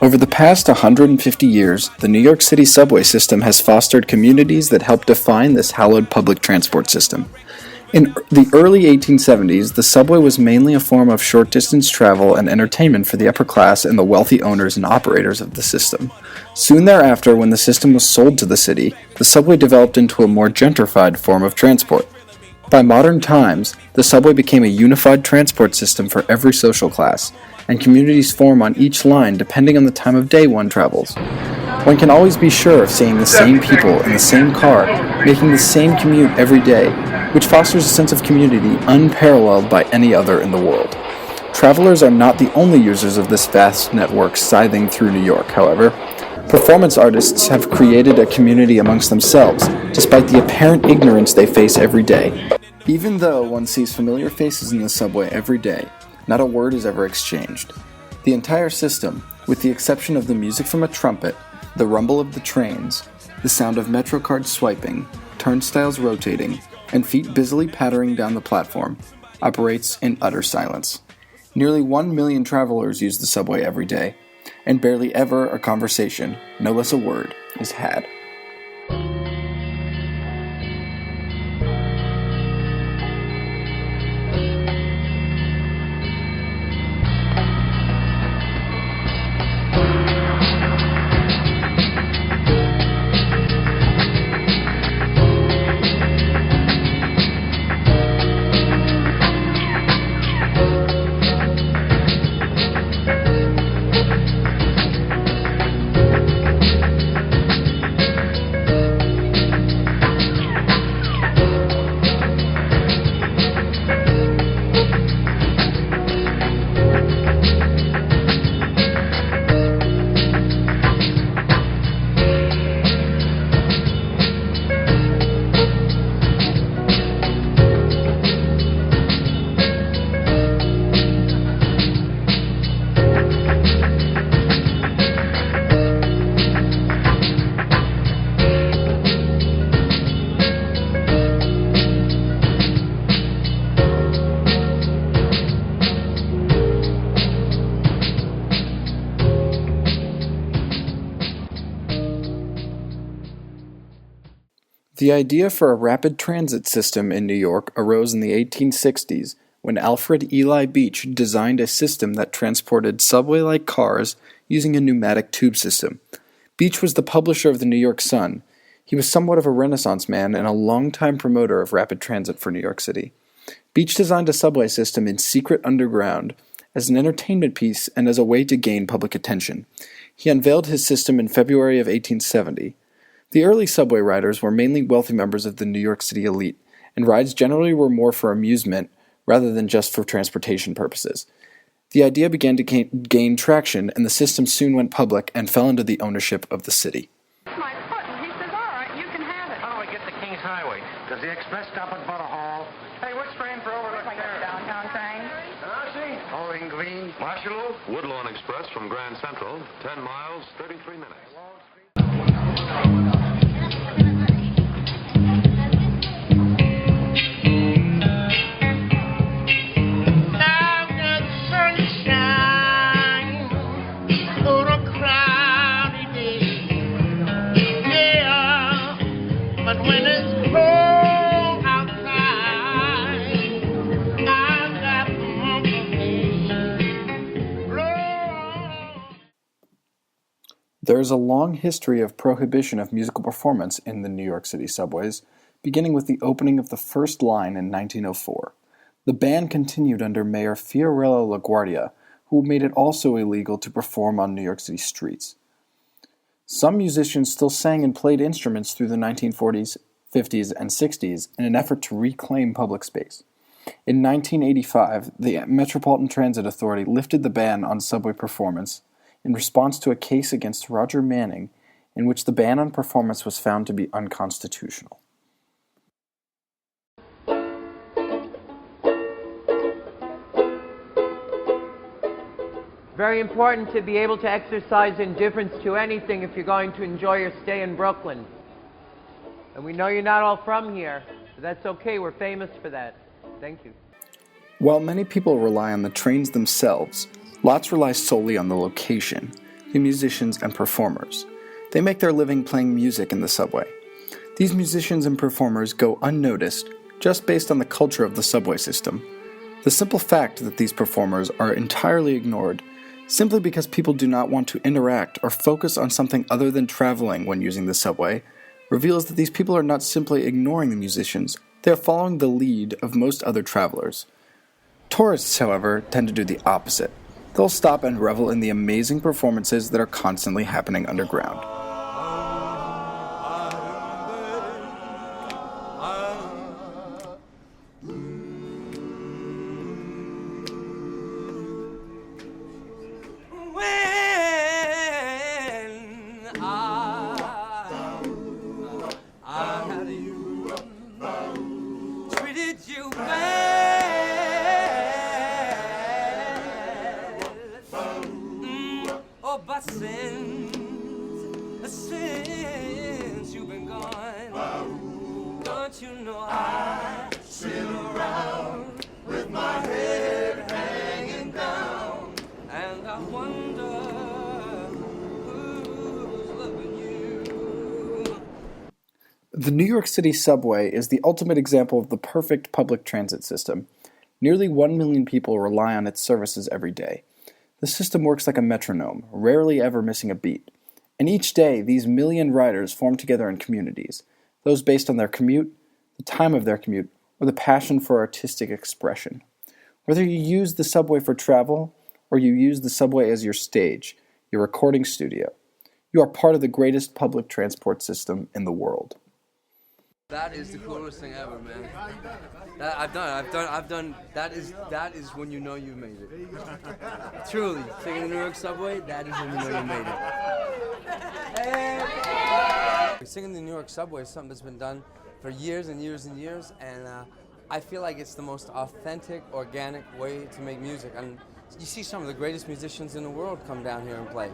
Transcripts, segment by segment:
Over the past 150 years, the New York City subway system has fostered communities that help define this hallowed public transport system. In the early 1870s, the subway was mainly a form of short-distance travel and entertainment for the upper class and the wealthy owners and operators of the system. Soon thereafter, when the system was sold to the city, the subway developed into a more gentrified form of transport. By modern times, the subway became a unified transport system for every social class, and communities form on each line depending on the time of day one travels. One can always be sure of seeing the same people in the same car, making the same commute every day, which fosters a sense of community unparalleled by any other in the world. Travelers are not the only users of this vast network scything through New York, however. Performance artists have created a community amongst themselves, despite the apparent ignorance they face every day. Even though one sees familiar faces in the subway every day, not a word is ever exchanged. The entire system, with the exception of the music from a trumpet, the rumble of the trains, the sound of MetroCard swiping, turnstiles rotating, and feet busily pattering down the platform, operates in utter silence. Nearly 1 million travelers use the subway every day, and barely ever a conversation, no less a word, is had. The idea for a rapid transit system in New York arose in the 1860s when Alfred Ely Beach designed a system that transported subway-like cars using a pneumatic tube system. Beach was the publisher of the New York Sun. He was somewhat of a Renaissance man and a longtime promoter of rapid transit for New York City. Beach designed a subway system in secret underground as an entertainment piece and as a way to gain public attention. He unveiled his system in February of 1870. The early subway riders were mainly wealthy members of the New York City elite, and rides generally were more for amusement rather than just for transportation purposes. The idea began to gain traction, and the system soon went public and fell into the ownership of the city. My foot, and he says, all right, you can have it. How do I get to Kings Highway? Does the express stop at Butler Hall? Hey, which train for Overlook Like a there? downtown train. See? Bowling Green, Marshall. Woodlawn Express from Grand Central, 10 miles, 33 minutes. There is a long history of prohibition of musical performance in the New York City subways, beginning with the opening of the first line in 1904. The ban continued under Mayor Fiorello LaGuardia, who made it also illegal to perform on New York City streets. Some musicians still sang and played instruments through the 1940s, 50s, and 60s in an effort to reclaim public space. In 1985, the Metropolitan Transit Authority lifted the ban on subway performance in response to a case against Roger Manning in which the ban on performance was found to be unconstitutional. Very important to be able to exercise indifference to anything if you're going to enjoy your stay in Brooklyn. And we know you're not all from here, but that's okay, we're famous for that. Thank you. While many people rely on the trains themselves, lots rely solely on the location. the musicians and performers. They make their living playing music in the subway. These musicians and performers go unnoticed just based on the culture of the subway system. The simple fact that these performers are entirely ignored simply because people do not want to interact or focus on something other than traveling when using the subway reveals that these people are not simply ignoring the musicians, they are following the lead of most other travelers. Tourists, however, tend to do the opposite. They'll stop and revel in the amazing performances that are constantly happening underground. But since you've been gone, don't you know I sit around with my head hanging down, and I wonder who's loving you. The New York City subway is the ultimate example of the perfect public transit system. Nearly 1 million people rely on its services every day. The system works like a metronome, rarely ever missing a beat. And each day, these million riders form together in communities, those based on their commute, the time of their commute, or the passion for artistic expression. Whether you use the subway for travel, or you use the subway as your stage, your recording studio, you are part of the greatest public transport system in the world. That is the coolest thing ever, man. I've done. That is when you know you made it. Truly, taking the New York subway, that is when you know you made it. Singing the New York subway is something that's been done for years and years and years, and I feel like it's the most authentic, organic way to make music. And you see some of the greatest musicians in the world come down here and play.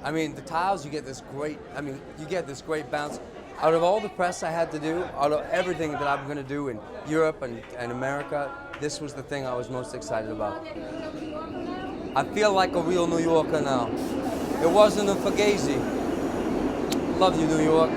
I mean, the Tiles, you get this great bounce. Out of all the press I had to do, out of everything that I'm going to do in Europe and America, this was the thing I was most excited about. I feel like a real New Yorker now. It wasn't a Fugazi. Love you, New York.